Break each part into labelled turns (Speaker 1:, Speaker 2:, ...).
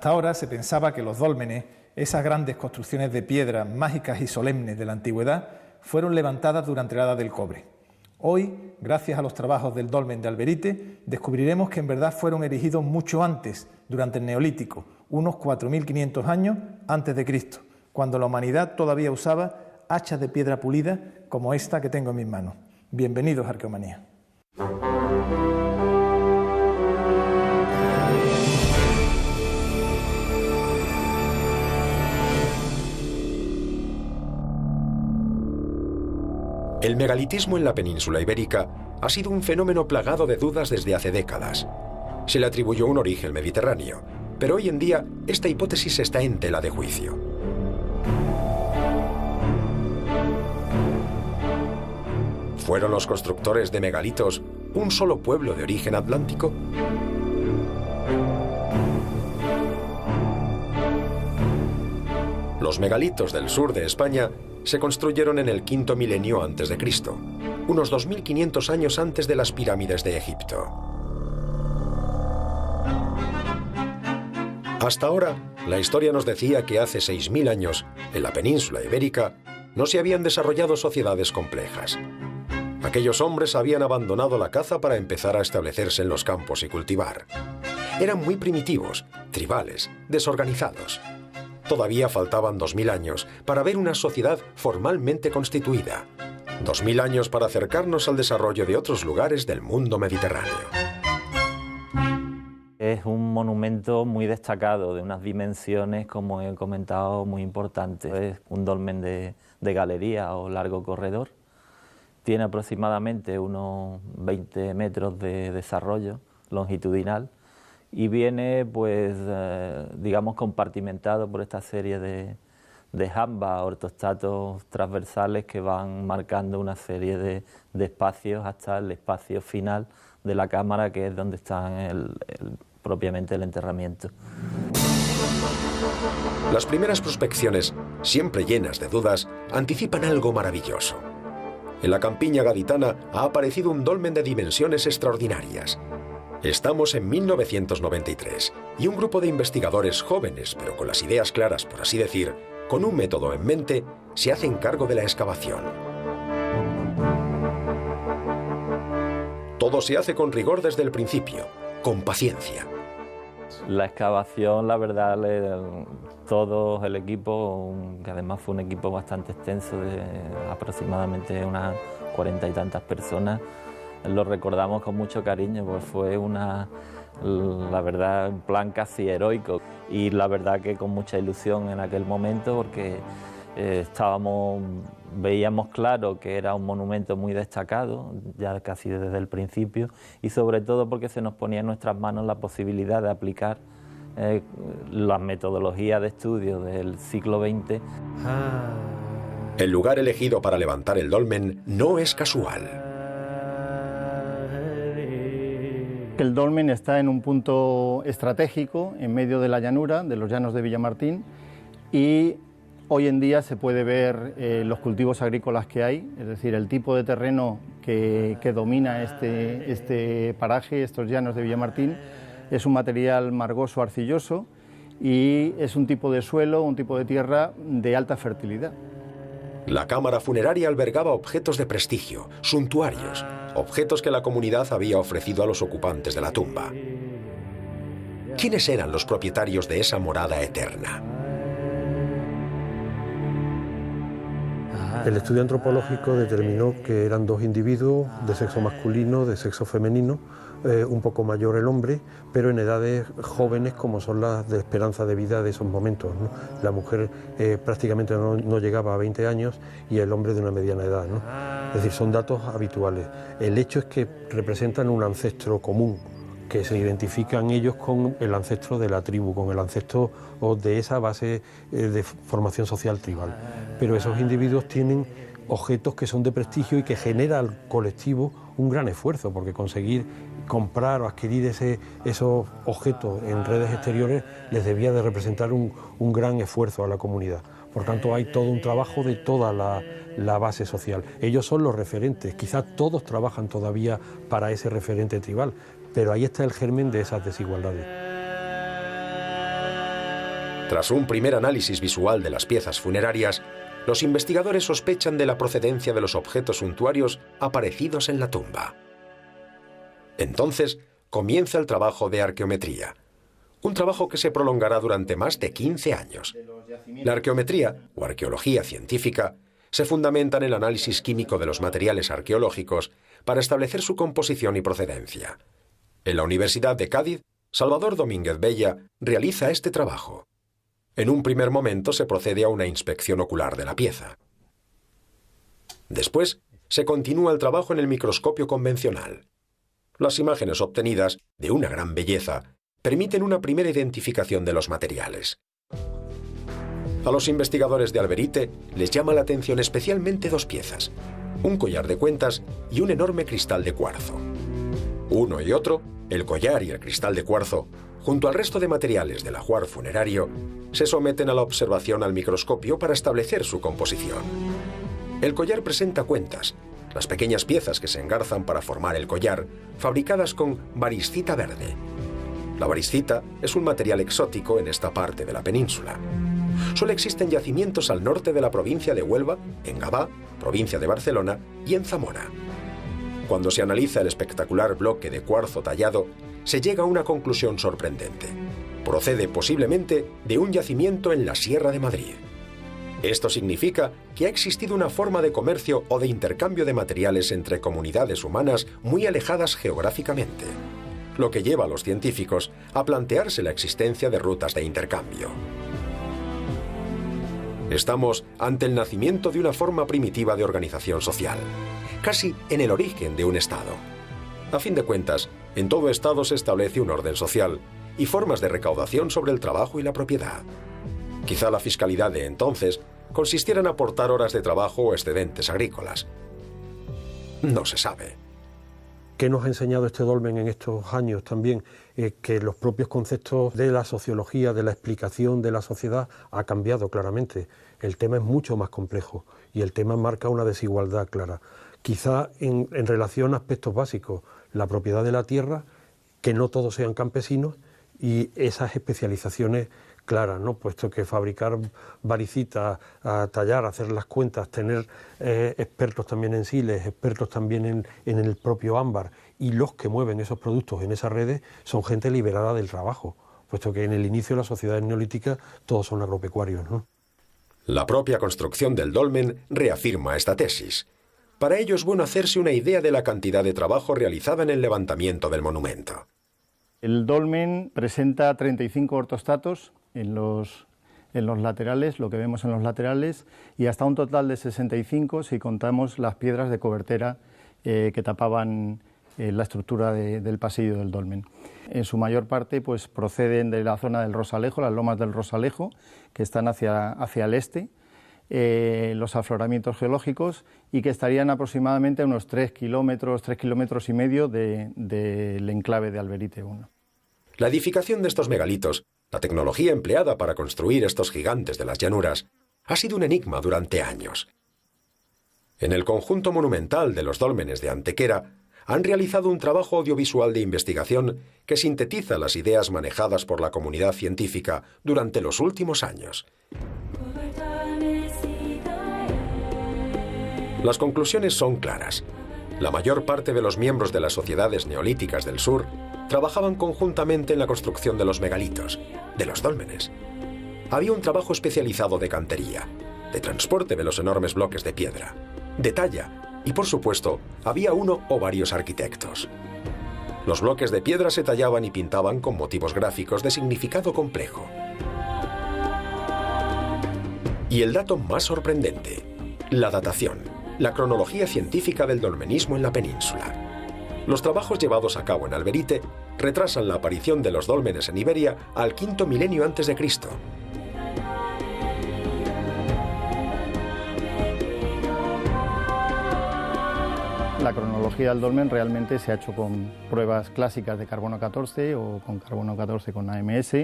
Speaker 1: Hasta ahora se pensaba que los dólmenes, esas grandes construcciones de piedra mágicas y solemnes de la antigüedad, fueron levantadas durante la Edad del Cobre. Hoy, gracias a los trabajos del dolmen de Alberite, descubriremos que en verdad fueron erigidos mucho antes, durante el Neolítico, unos 4.500 años antes de Cristo, cuando la humanidad todavía usaba hachas de piedra pulida como esta que tengo en mis manos. Bienvenidos a Arqueomanía.
Speaker 2: El megalitismo en la península ibérica ha sido un fenómeno plagado de dudas desde hace décadas. Se le atribuyó un origen mediterráneo, pero hoy en día esta hipótesis está en tela de juicio. ¿Fueron los constructores de megalitos un solo pueblo de origen atlántico? Los megalitos del sur de España se construyeron en el quinto milenio antes de Cristo, unos 2500 años antes de las pirámides de Egipto. Hasta ahora, la historia nos decía que hace 6000 años, en la península ibérica, no se habían desarrollado sociedades complejas. Aquellos hombres habían abandonado la caza para empezar a establecerse en los campos y cultivar. Eran muy primitivos, tribales, desorganizados. Todavía faltaban 2000 años para ver una sociedad formalmente constituida. 2000 años para acercarnos al desarrollo de otros lugares del mundo mediterráneo.
Speaker 3: Es un monumento muy destacado, de unas dimensiones, como he comentado, muy importantes. Es un dolmen de galería o largo corredor. Tiene aproximadamente unos 20 metros de desarrollo longitudinal. Y viene, pues, digamos, compartimentado por esta serie de jambas, ortostatos transversales que van marcando una serie de espacios hasta el espacio final de la cámara, que es donde está propiamente el enterramiento.
Speaker 2: Las primeras prospecciones, siempre llenas de dudas, anticipan algo maravilloso. En la campiña gaditana ha aparecido un dolmen de dimensiones extraordinarias. Estamos en 1993 y un grupo de investigadores jóvenes, pero con las ideas claras, por así decir, con un método en mente, se hacen cargo de la excavación. Todo se hace con rigor desde el principio, con paciencia.
Speaker 3: La excavación, la verdad, todo el equipo, que además fue un equipo bastante extenso, de aproximadamente unas 40 y tantas personas, lo recordamos con mucho cariño, pues fue la verdad, un plan casi heroico, y la verdad que con mucha ilusión en aquel momento, porque veíamos claro que era un monumento muy destacado, ya casi desde el principio, y sobre todo porque se nos ponía en nuestras manos la posibilidad de aplicar las metodologías de estudio del siglo XX.
Speaker 2: El lugar elegido para levantar el dolmen no es casual.
Speaker 4: El dolmen está en un punto estratégico, en medio de la llanura, de los llanos de Villamartín, y hoy en día se puede ver los cultivos agrícolas que hay, es decir, el tipo de terreno que domina este paraje, estos llanos de Villamartín, es un material margoso arcilloso y es un tipo de suelo, un tipo de tierra de alta fertilidad.
Speaker 2: La cámara funeraria albergaba objetos de prestigio, suntuarios, objetos que la comunidad había ofrecido a los ocupantes de la tumba. ¿Quiénes eran los propietarios de esa morada eterna?
Speaker 5: El estudio antropológico determinó que eran dos individuos de sexo masculino, de sexo femenino, un poco mayor el hombre, pero en edades jóvenes como son las de esperanza de vida de esos momentos, ¿no? La mujer prácticamente no llegaba a 20 años y el hombre de una mediana edad, ¿no? Es decir, son datos habituales. El hecho es que representan un ancestro común, que se identifican ellos con el ancestro de la tribu, con el ancestro de esa base de formación social tribal. Pero esos individuos tienen objetos que son de prestigio y que genera al colectivo un gran esfuerzo, porque conseguir comprar o adquirir esos objetos en redes exteriores les debía de representar un gran esfuerzo a la comunidad. Por tanto, hay todo un trabajo de toda la base social. Ellos son los referentes, quizás todos trabajan todavía para ese referente tribal, pero ahí está el germen de esas desigualdades.
Speaker 2: Tras un primer análisis visual de las piezas funerarias, los investigadores sospechan de la procedencia de los objetos suntuarios aparecidos en la tumba. Entonces comienza el trabajo de arqueometría, un trabajo que se prolongará durante más de 15 años. La arqueometría, o arqueología científica, se fundamenta en el análisis químico de los materiales arqueológicos para establecer su composición y procedencia. En la Universidad de Cádiz, Salvador Domínguez Bella realiza este trabajo. En un primer momento se procede a una inspección ocular de la pieza. Después, se continúa el trabajo en el microscopio convencional. Las imágenes obtenidas, de una gran belleza, permiten una primera identificación de los materiales. A los investigadores de Alberite les llama la atención especialmente dos piezas, un collar de cuentas y un enorme cristal de cuarzo. Uno y otro, el collar y el cristal de cuarzo, junto al resto de materiales del ajuar funerario, se someten a la observación al microscopio para establecer su composición. El collar presenta cuentas, las pequeñas piezas que se engarzan para formar el collar, fabricadas con variscita verde. La variscita es un material exótico en esta parte de la península. Solo existen yacimientos al norte de la provincia de Huelva, en Gavá, provincia de Barcelona, y en Zamora. Cuando se analiza el espectacular bloque de cuarzo tallado, se llega a una conclusión sorprendente. Procede posiblemente de un yacimiento en la Sierra de Madrid. Esto significa que ha existido una forma de comercio o de intercambio de materiales entre comunidades humanas muy alejadas geográficamente, lo que lleva a los científicos a plantearse la existencia de rutas de intercambio. Estamos ante el nacimiento de una forma primitiva de organización social, casi en el origen de un Estado. A fin de cuentas, en todo Estado se establece un orden social y formas de recaudación sobre el trabajo y la propiedad. Quizá la fiscalidad de entonces consistiera en aportar horas de trabajo o excedentes agrícolas. No se sabe.
Speaker 5: ¿Qué nos ha enseñado este dolmen en estos años también? Que los propios conceptos de la sociología, de la explicación de la sociedad, ha cambiado claramente. El tema es mucho más complejo y el tema marca una desigualdad clara. Quizá en relación a aspectos básicos, la propiedad de la tierra, que no todos sean campesinos y esas especializaciones claras, ¿no? Puesto que fabricar varicitas, tallar, hacer las cuentas, tener expertos también en siles, expertos también en el propio ámbar, y los que mueven esos productos en esas redes son gente liberada del trabajo, puesto que en el inicio de las sociedades neolíticas todos son agropecuarios, ¿no?
Speaker 2: La propia construcción del dolmen reafirma esta tesis. Para ello es bueno hacerse una idea de la cantidad de trabajo realizada en el levantamiento del monumento.
Speaker 4: El dolmen presenta 35 ortostatos en los laterales, lo que vemos en los laterales, y hasta un total de 65 si contamos las piedras de cobertera que tapaban la estructura del pasillo del dolmen. En su mayor parte pues, proceden de la zona del Rosalejo, las lomas del Rosalejo, que están hacia el este, los afloramientos geológicos, y que estarían aproximadamente a unos 3 kilómetros y medio del enclave de Alberite 1.
Speaker 2: La edificación de estos megalitos, la tecnología empleada para construir estos gigantes de las llanuras, ha sido un enigma durante años. En el conjunto monumental de los dólmenes de Antequera han realizado un trabajo audiovisual de investigación que sintetiza las ideas manejadas por la comunidad científica durante los últimos años. Las conclusiones son claras. La mayor parte de los miembros de las sociedades neolíticas del sur trabajaban conjuntamente en la construcción de los megalitos, de los dólmenes. Había un trabajo especializado de cantería, de transporte de los enormes bloques de piedra, de talla y, por supuesto, había uno o varios arquitectos. Los bloques de piedra se tallaban y pintaban con motivos gráficos de significado complejo. Y el dato más sorprendente, la datación, la cronología científica del dolmenismo en la península. Los trabajos llevados a cabo en Alberite retrasan la aparición de los dólmenes en Iberia al quinto milenio antes de Cristo.
Speaker 4: La cronología del dolmen realmente se ha hecho con pruebas clásicas de carbono 14 o con carbono 14 con AMS,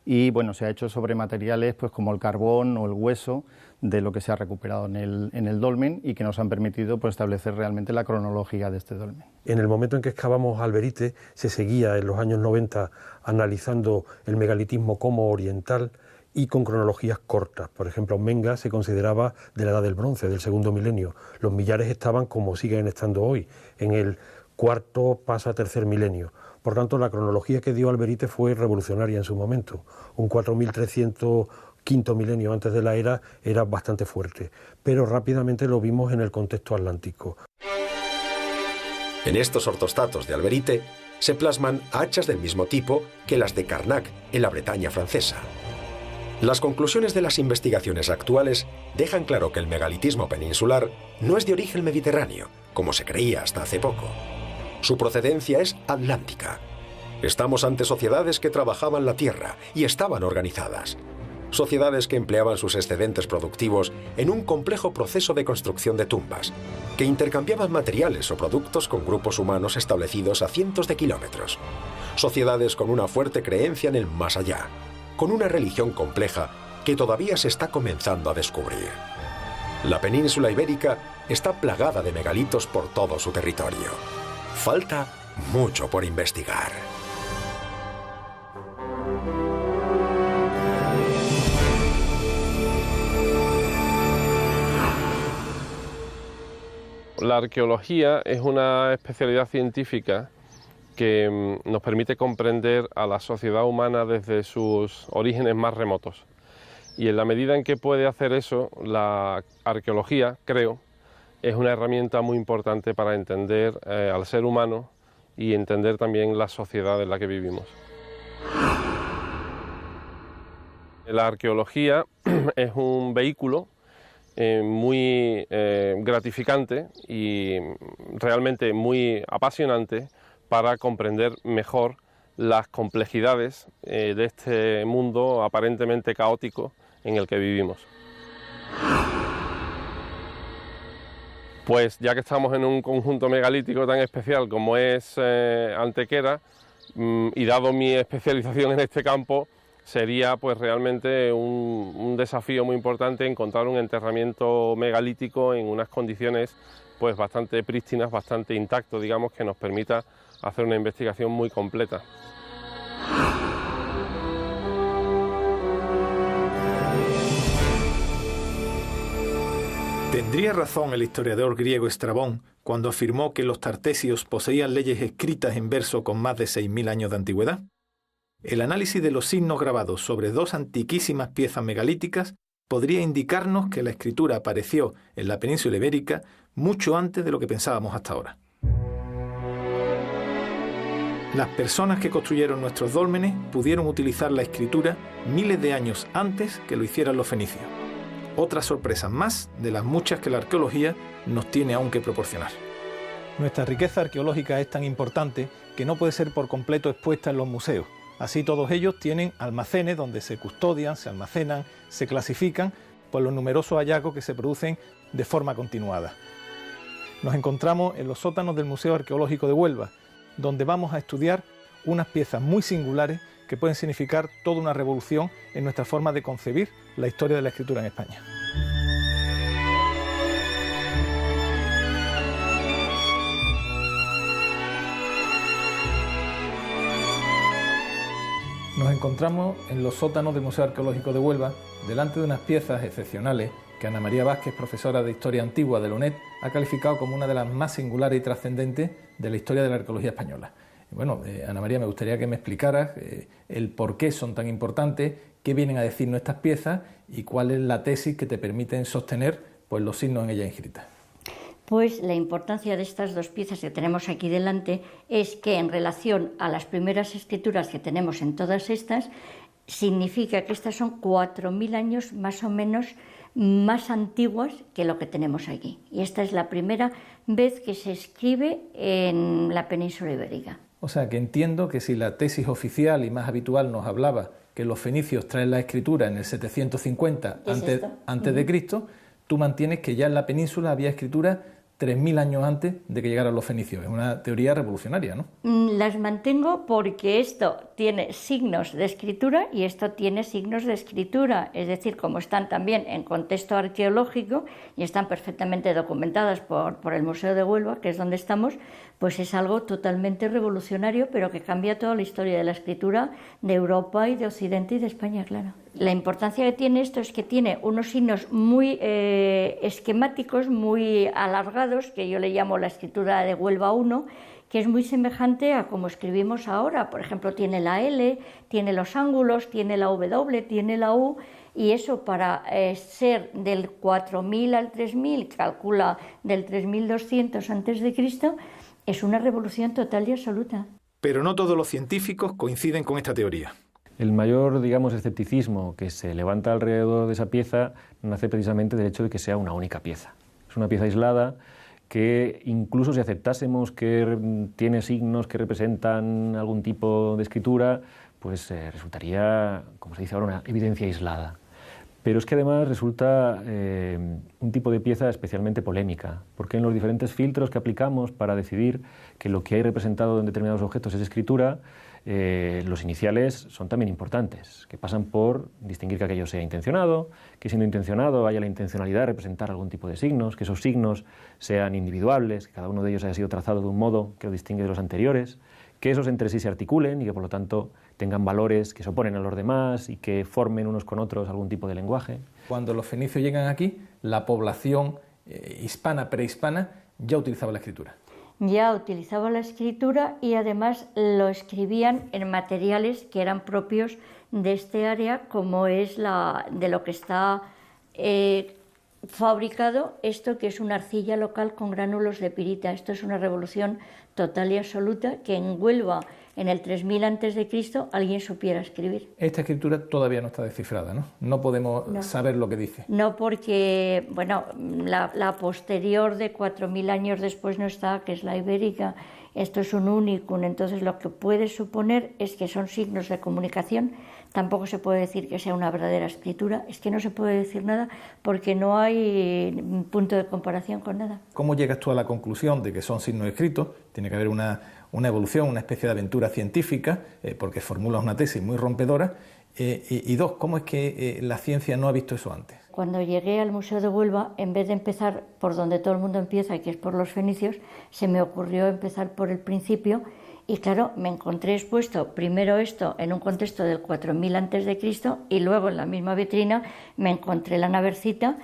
Speaker 4: y bueno, se ha hecho sobre materiales pues, como el carbón o el hueso de lo que se ha recuperado en el dolmen, y que nos han permitido pues, establecer realmente la cronología de este dolmen. En
Speaker 5: el momento en que excavamos Alberite se seguía en los años 90 analizando el megalitismo como oriental, y con cronologías cortas. Por ejemplo, Menga se consideraba de la Edad del Bronce, del segundo milenio. Los millares estaban, como siguen estando hoy, en el cuarto pasa tercer milenio. Por tanto, la cronología que dio Alberite fue revolucionaria en su momento. Un 4300 quinto milenio antes de la era era bastante fuerte, pero rápidamente lo vimos en el contexto atlántico.
Speaker 2: En estos ortostatos de Alberite se plasman hachas del mismo tipo que las de Carnac en la Bretaña francesa. Las conclusiones de las investigaciones actuales dejan claro que el megalitismo peninsular no es de origen mediterráneo, como se creía hasta hace poco. Su procedencia es atlántica. Estamos ante sociedades que trabajaban la tierra y estaban organizadas. Sociedades que empleaban sus excedentes productivos en un complejo proceso de construcción de tumbas, que intercambiaban materiales o productos con grupos humanos establecidos a cientos de kilómetros. Sociedades con una fuerte creencia en el más allá, con una religión compleja que todavía se está comenzando a descubrir. La península ibérica está plagada de megalitos por todo su territorio. Falta mucho por investigar.
Speaker 6: La arqueología es una especialidad científica que nos permite comprender a la sociedad humana desde sus orígenes más remotos. Y en la medida en que puede hacer eso, la arqueología, creo, es una herramienta muy importante para entender al ser humano y entender también la sociedad en la que vivimos. La arqueología es un vehículo muy gratificante y realmente muy apasionante para comprender mejor las complejidades de este mundo aparentemente caótico en el que vivimos. Pues ya que estamos en un conjunto megalítico tan especial como es Antequera, y dado mi especialización en este campo, sería pues realmente un desafío muy importante encontrar un enterramiento megalítico en unas condiciones pues bastante prístinas, bastante intacto, digamos, que nos permita hacer una investigación muy completa.
Speaker 1: ¿Tendría razón el historiador griego Estrabón cuando afirmó que los tartesios poseían leyes escritas en verso con más de 6.000 años de antigüedad? El análisis de los signos grabados sobre dos antiquísimas piezas megalíticas podría indicarnos que la escritura apareció en la península ibérica mucho antes de lo que pensábamos hasta ahora. Las personas que construyeron nuestros dólmenes pudieron utilizar la escritura miles de años antes que lo hicieran los fenicios. Otra sorpresa más de las muchas que la arqueología nos tiene aún que proporcionar. Nuestra riqueza arqueológica es tan importante que no puede ser por completo expuesta en los museos. Así todos ellos tienen almacenes donde se custodian, se almacenan, se clasifican por los numerosos hallazgos que se producen de forma continuada. Nos encontramos en los sótanos del Museo Arqueológico de Huelva, donde vamos a estudiar unas piezas muy singulares que pueden significar toda una revolución en nuestra forma de concebir la historia de la escritura en España. Nos encontramos en los sótanos del Museo Arqueológico de Huelva, delante de unas piezas excepcionales que Ana María Vázquez, profesora de Historia Antigua de la UNED, ha calificado como una de las más singulares y trascendentes de la historia de la arqueología española. Bueno, Ana María, me gustaría que me explicaras el por qué son tan importantes, qué vienen a decirnos estas piezas y cuál es la tesis que te permiten sostener pues, los signos en ellas inscritas.
Speaker 7: Pues la importancia de estas dos piezas que tenemos aquí delante es que en relación a las primeras escrituras que tenemos en todas estas, significa que estas son 4.000 años más o menos más antiguas que lo que tenemos aquí. Y esta es la primera vez que se escribe en la península ibérica.
Speaker 1: O sea que entiendo que si la tesis oficial y más habitual nos hablaba que los fenicios traen la escritura en el 750 antes de Cristo, tú mantienes que ya en la península había escritura 3.000 años antes de que llegaran los fenicios. Es una teoría revolucionaria, ¿no?
Speaker 7: Las mantengo porque esto tiene signos de escritura y esto tiene signos de escritura, es decir, como están también en contexto arqueológico y están perfectamente documentadas por el Museo de Huelva, que es donde estamos, pues es algo totalmente revolucionario, pero que cambia toda la historia de la escritura de Europa y de Occidente y de España, claro. La importancia que tiene esto es que tiene unos signos muy esquemáticos, muy alargados, que yo le llamo la escritura de Huelva 1, que es muy semejante a como escribimos ahora. Por ejemplo, tiene la L, tiene los ángulos, tiene la W, tiene la U, y eso para ser del 4000 al 3000, calcula del 3200 a.C., es una revolución total y absoluta.
Speaker 1: Pero no todos los científicos coinciden con esta teoría.
Speaker 8: El mayor, digamos, escepticismo que se levanta alrededor de esa pieza nace precisamente del hecho de que sea una única pieza. Es una pieza aislada que, incluso si aceptásemos que tiene signos que representan algún tipo de escritura, pues resultaría, como se dice ahora, una evidencia aislada. Pero es que además resulta un tipo de pieza especialmente polémica, porque en los diferentes filtros que aplicamos para decidir que lo que hay representado en determinados objetos es escritura, los iniciales son también importantes, que pasan por distinguir que aquello sea intencionado, que siendo intencionado haya la intencionalidad de representar algún tipo de signos, que esos signos sean individuables, que cada uno de ellos haya sido trazado de un modo que lo distingue de los anteriores, que esos entre sí se articulen y que por lo tanto tengan valores que se oponen a los demás y que formen unos con otros algún tipo de lenguaje.
Speaker 1: Cuando los fenicios llegan aquí, la población hispana, prehispana, ya utilizaba la escritura.
Speaker 7: Ya utilizaba la escritura y además lo escribían en materiales que eran propios de este área, como es de lo que está fabricado esto, que es una arcilla local con gránulos de pirita. Esto es una revolución total y absoluta, que en Huelva, en el 3000 a.C., alguien supiera escribir.
Speaker 1: Esta escritura todavía no está descifrada, ¿no? No podemos saber lo que dice.
Speaker 7: No, porque, bueno, la posterior de 4000 años después no está, que es la ibérica. Esto es un unicum, entonces lo que puede suponer es que son signos de comunicación. Tampoco se puede decir que sea una verdadera escritura, es que no se puede decir nada porque no hay punto de comparación con nada.
Speaker 1: ¿Cómo llegas tú a la conclusión de que son signos escritos? Tiene que haber una evolución, una especie de aventura científica, porque formulas una tesis muy rompedora. Y dos, ¿cómo es que la ciencia no ha visto eso antes?
Speaker 7: Cuando llegué al Museo de Huelva, en vez de empezar por donde todo el mundo empieza, que es por los fenicios, se me ocurrió empezar por el principio. Y claro, me encontré expuesto primero esto en un contexto del 4000 a.C. y luego en la misma vitrina me encontré la navercita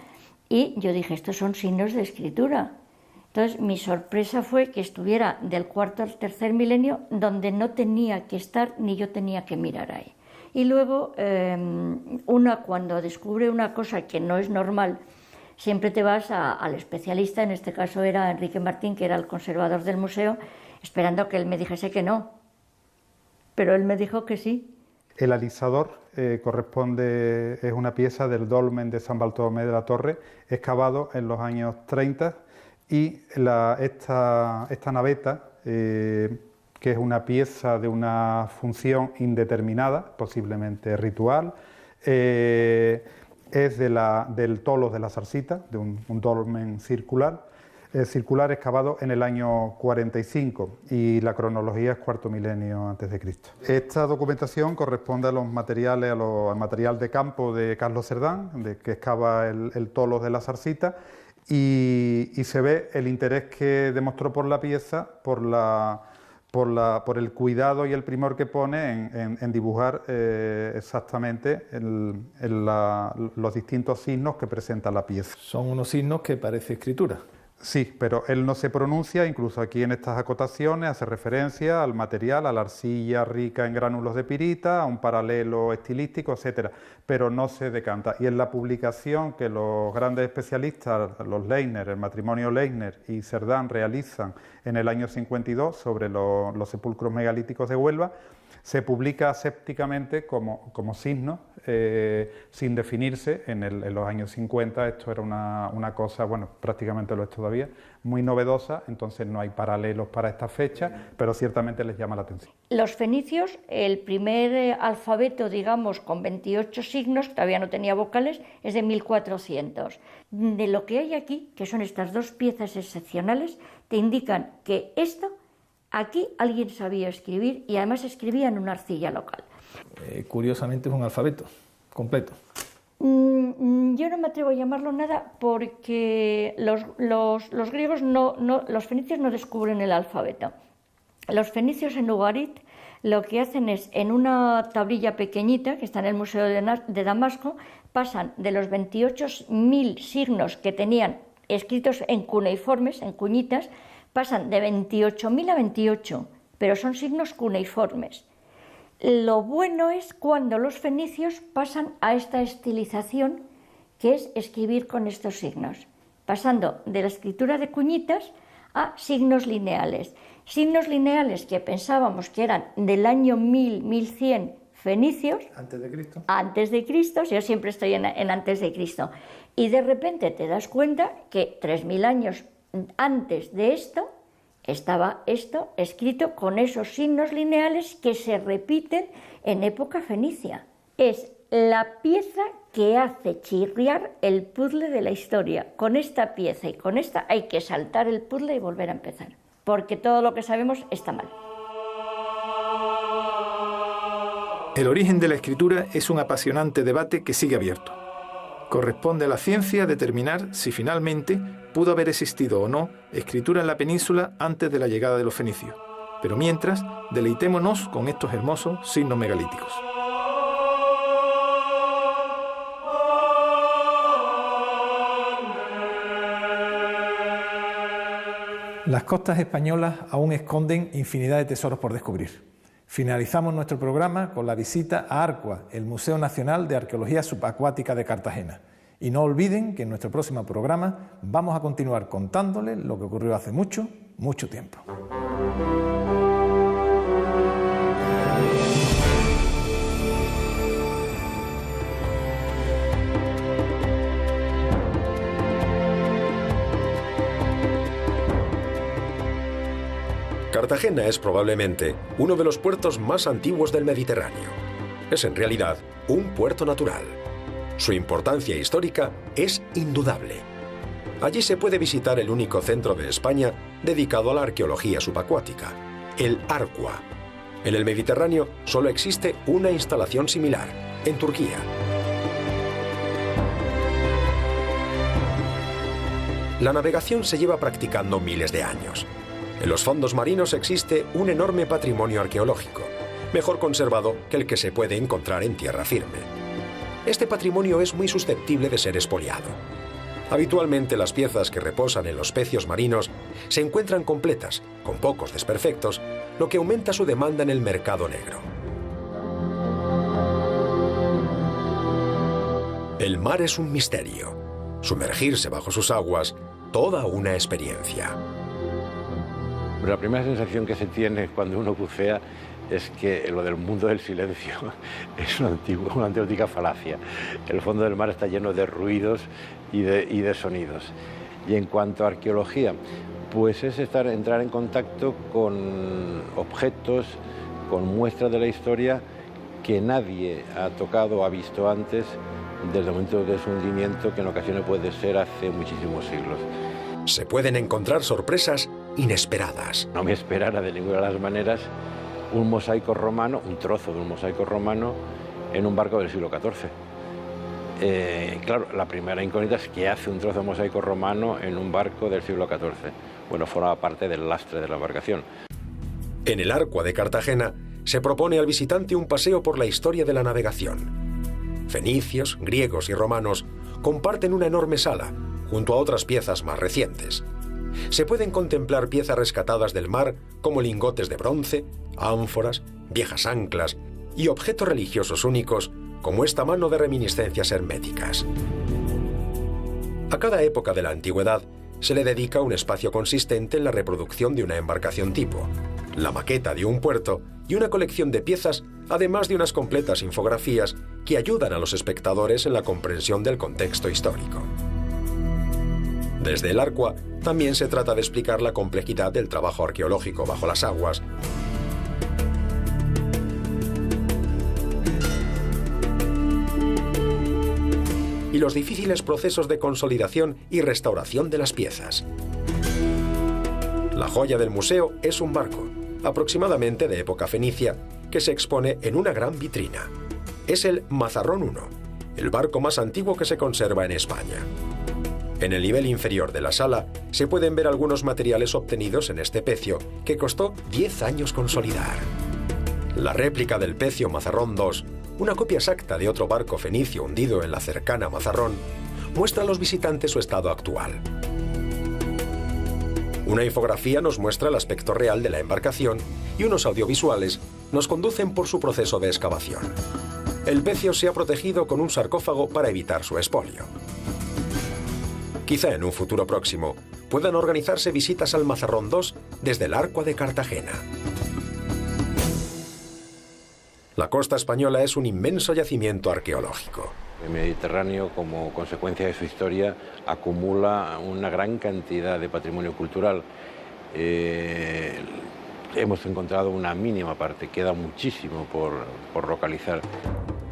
Speaker 7: y yo dije, estos son signos de escritura. Entonces mi sorpresa fue que estuviera del cuarto al tercer milenio, donde no tenía que estar ni yo tenía que mirar ahí. Y luego cuando descubre una cosa que no es normal, siempre te vas al especialista. En este caso era Enrique Martín, que era el conservador del museo, esperando que él me dijese que no, pero él me dijo que sí.
Speaker 9: El alisador es una pieza del dolmen de San Bartolomé de la Torre, excavado en los años 30, y esta naveta, que es una pieza de una función indeterminada, posiblemente ritual, es del tolos de la Zarcita, de un dolmen circular excavado en el año 45, y la cronología es cuarto milenio antes de Cristo. Esta documentación corresponde a los materiales, al material de campo de Carlos Cerdán, que excava el tolos de la Zarcita, y se ve el interés que demostró por la pieza, por el cuidado y el primor que pone en dibujar exactamente los distintos signos que presenta la pieza.
Speaker 1: Son unos signos que parece escritura.
Speaker 9: Sí, pero él no se pronuncia, incluso aquí en estas acotaciones hace referencia al material, a la arcilla rica en gránulos de pirita, a un paralelo estilístico, etcétera, pero no se decanta. Y en la publicación que los grandes especialistas, los Leitner, el matrimonio Leitner y Cerdán, realizan en el año 52 sobre los sepulcros megalíticos de Huelva, se publica asépticamente como signo, sin definirse. En los años 50 esto era una cosa, bueno, prácticamente lo es todavía, muy novedosa, entonces no hay paralelos para esta fecha, pero ciertamente les llama la atención.
Speaker 7: Los fenicios, el primer alfabeto, digamos, con 28 signos, todavía no tenía vocales, es de 1400. De lo que hay aquí, que son estas dos piezas excepcionales, te indican que aquí alguien sabía escribir y además escribía en una arcilla local.
Speaker 1: Curiosamente es un alfabeto completo.
Speaker 7: Yo no me atrevo a llamarlo nada porque los griegos los fenicios no descubren el alfabeto. Los fenicios en Ugarit lo que hacen es, en una tablilla pequeñita que está en el Museo de Damasco, pasan de los 28.000 signos que tenían escritos en cuneiformes, en cuñitas, pasan de 28.000 a 28, pero son signos cuneiformes. Lo bueno es cuando los fenicios pasan a esta estilización, que es escribir con estos signos, pasando de la escritura de cuñitas a signos lineales. Signos lineales que pensábamos que eran del año 1000, 1100 fenicios.
Speaker 1: ¿Antes de Cristo?
Speaker 7: Antes de Cristo, yo siempre estoy en antes de Cristo. Y de repente te das cuenta que 3000 años antes de esto estaba esto escrito con esos signos lineales que se repiten en época fenicia. Es la pieza que hace chirriar el puzzle de la historia. Con esta pieza y con esta hay que saltar el puzzle y volver a empezar, porque todo lo que sabemos está mal.
Speaker 1: El origen de la escritura es un apasionante debate que sigue abierto. Corresponde a la ciencia determinar si finalmente pudo haber existido o no escritura en la península antes de la llegada de los fenicios. Pero mientras, deleitémonos con estos hermosos signos megalíticos. Las costas españolas aún esconden infinidad de tesoros por descubrir. Finalizamos nuestro programa con la visita a Arcua, el Museo Nacional de Arqueología Subacuática de Cartagena. Y no olviden que en nuestro próximo programa vamos a continuar contándoles lo que ocurrió hace mucho, mucho tiempo.
Speaker 2: Cartagena es probablemente uno de los puertos más antiguos del Mediterráneo. Es en realidad un puerto natural. Su importancia histórica es indudable. Allí se puede visitar el único centro de España dedicado a la arqueología subacuática, el Arcua. En el Mediterráneo solo existe una instalación similar, en Turquía. La navegación se lleva practicando miles de años. En los fondos marinos existe un enorme patrimonio arqueológico, mejor conservado que el que se puede encontrar en tierra firme. Este patrimonio es muy susceptible de ser expoliado. Habitualmente las piezas que reposan en los pecios marinos se encuentran completas, con pocos desperfectos, lo que aumenta su demanda en el mercado negro. El mar es un misterio. Sumergirse bajo sus aguas, toda una experiencia.
Speaker 10: La primera sensación que se tiene cuando uno bucea es que lo del mundo del silencio es una auténtica falacia. El fondo del mar está lleno de ruidos y de sonidos. Y en cuanto a arqueología, pues es entrar en contacto con objetos, con muestras de la historia que nadie ha tocado o ha visto antes desde el momento de su hundimiento, que en ocasiones puede ser hace muchísimos siglos.
Speaker 2: Se pueden encontrar sorpresas inesperadas.
Speaker 10: No me esperara de ninguna de las maneras un mosaico romano, un trozo de un mosaico romano en un barco del siglo XIV. Claro, la primera incógnita es qué hace un trozo de mosaico romano en un barco del siglo XIV. Bueno, forma parte del lastre de la embarcación.
Speaker 2: En el Arcua de Cartagena se propone al visitante un paseo por la historia de la navegación. Fenicios, griegos y romanos comparten una enorme sala, junto a otras piezas más recientes. Se pueden contemplar piezas rescatadas del mar como lingotes de bronce, ánforas, viejas anclas y objetos religiosos únicos como esta mano de reminiscencias herméticas. A cada época de la antigüedad se le dedica un espacio consistente en la reproducción de una embarcación tipo, la maqueta de un puerto y una colección de piezas, además de unas completas infografías que ayudan a los espectadores en la comprensión del contexto histórico. Desde el Arcua también se trata de explicar la complejidad del trabajo arqueológico bajo las aguas y los difíciles procesos de consolidación y restauración de las piezas. La joya del museo es un barco, aproximadamente de época fenicia, que se expone en una gran vitrina. Es el Mazarrón I, el barco más antiguo que se conserva en España. En el nivel inferior de la sala se pueden ver algunos materiales obtenidos en este pecio, que costó 10 años consolidar. La réplica del Pecio Mazarrón II, una copia exacta de otro barco fenicio hundido en la cercana Mazarrón, muestra a los visitantes su estado actual. Una infografía nos muestra el aspecto real de la embarcación y unos audiovisuales nos conducen por su proceso de excavación. El pecio se ha protegido con un sarcófago para evitar su expolio. Quizá en un futuro próximo puedan organizarse visitas al Mazarrón II desde el Arco de Cartagena. La costa española es un inmenso yacimiento arqueológico.
Speaker 10: El Mediterráneo, como consecuencia de su historia, acumula una gran cantidad de patrimonio cultural. Hemos encontrado una mínima parte, queda muchísimo por localizar.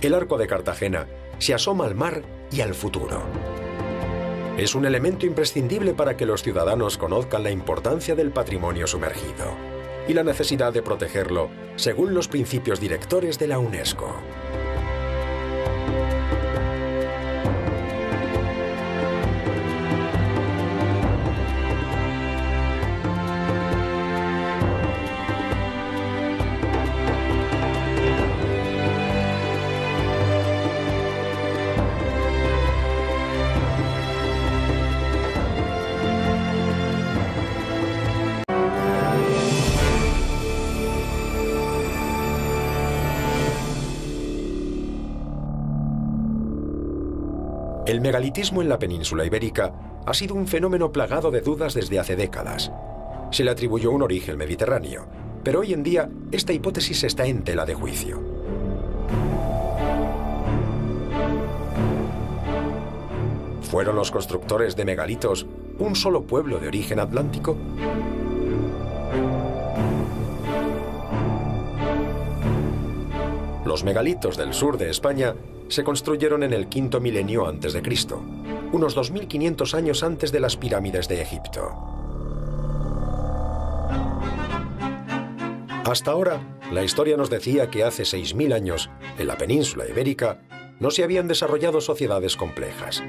Speaker 2: El Arco de Cartagena se asoma al mar y al futuro. Es un elemento imprescindible para que los ciudadanos conozcan la importancia del patrimonio sumergido y la necesidad de protegerlo según los principios directores de la UNESCO. El megalitismo en la península ibérica ha sido un fenómeno plagado de dudas desde hace décadas. Se le atribuyó un origen mediterráneo, pero hoy en día esta hipótesis está en tela de juicio. ¿Fueron los constructores de megalitos un solo pueblo de origen atlántico? Los megalitos del sur de España se construyeron en el quinto milenio antes de Cristo, unos 2500 años antes de las pirámides de Egipto. Hasta ahora, la historia nos decía que hace 6000 años, en la península ibérica, no se habían desarrollado sociedades complejas.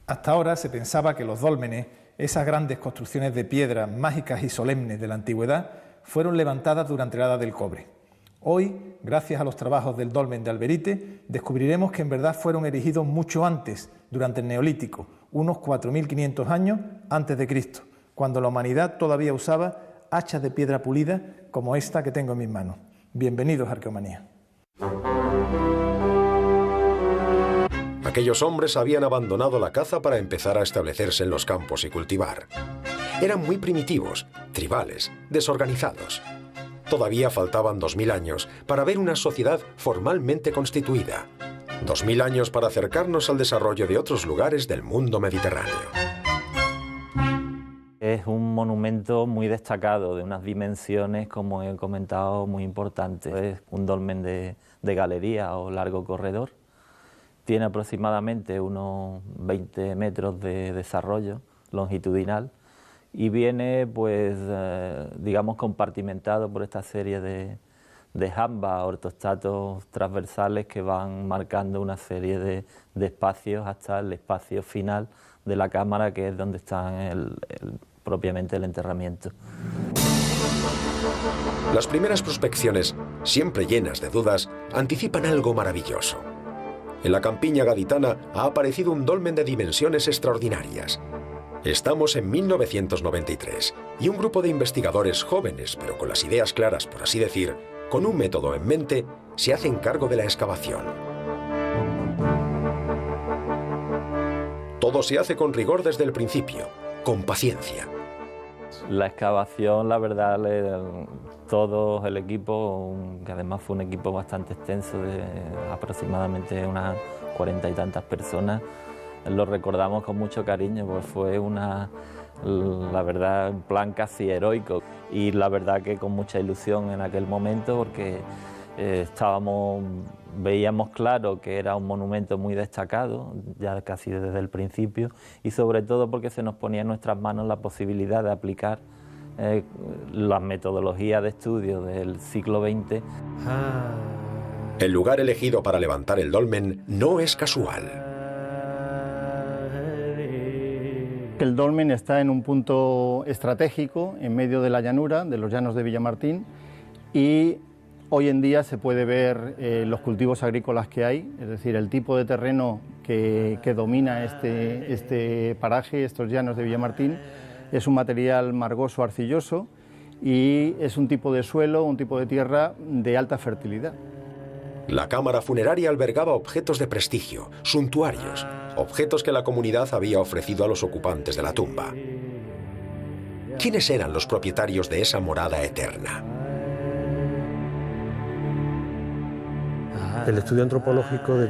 Speaker 1: Hasta ahora se pensaba que los dólmenes, esas grandes construcciones de piedra mágicas y solemnes de la antigüedad, fueron levantadas durante la Edad del Cobre. Hoy, gracias a los trabajos del dolmen de Alberite, descubriremos que en verdad fueron erigidos mucho antes, durante el Neolítico, unos 4500 años antes de Cristo, cuando la humanidad todavía usaba hachas de piedra pulida como esta que tengo en mis manos. Bienvenidos a Arqueomanía.
Speaker 2: Aquellos hombres habían abandonado la caza para empezar a establecerse en los campos y cultivar. Eran muy primitivos, tribales, desorganizados. Todavía faltaban 2000 años para ver una sociedad formalmente constituida. 2000 años para acercarnos al desarrollo de otros lugares del mundo mediterráneo.
Speaker 3: Es un monumento muy destacado, de unas dimensiones, como he comentado, muy importantes. Es un dolmen de galería o largo corredor. Tiene aproximadamente unos 20 metros de desarrollo longitudinal y viene, pues, digamos, compartimentado por esta serie de jambas, ortostatos transversales que van marcando una serie de espacios hasta el espacio final de la cámara, que es donde está propiamente el enterramiento.
Speaker 2: Las primeras prospecciones, siempre llenas de dudas, anticipan algo maravilloso. En la campiña gaditana ha aparecido un dolmen de dimensiones extraordinarias. Estamos en 1993 y un grupo de investigadores jóvenes, pero con las ideas claras, por así decir, con un método en mente, se hacen cargo de la excavación. Todo se hace con rigor desde el principio, con paciencia.
Speaker 3: La excavación, la verdad, todo el equipo, que además fue un equipo bastante extenso, de aproximadamente unas 40 y tantas personas, lo recordamos con mucho cariño, pues fue la verdad, un plan casi heroico y la verdad que con mucha ilusión en aquel momento, porque estábamos Veíamos claro que era un monumento muy destacado, ya casi desde el principio, y sobre todo porque se nos ponía en nuestras manos la posibilidad de aplicar las metodologías de estudio del siglo XX.
Speaker 2: El lugar elegido para levantar el dolmen no es casual.
Speaker 4: El dolmen está en un punto estratégico en medio de la llanura, de los llanos de Villamartín, y hoy en día se puede ver los cultivos agrícolas que hay, es decir, el tipo de terreno que domina este paraje, estos llanos de Villamartín, es un material margoso arcilloso y es un tipo de suelo, un tipo de tierra de alta fertilidad.
Speaker 2: La cámara funeraria albergaba objetos de prestigio, suntuarios, objetos que la comunidad había ofrecido a los ocupantes de la tumba. ¿Quiénes eran los propietarios de esa morada eterna?
Speaker 5: El estudio antropológico determina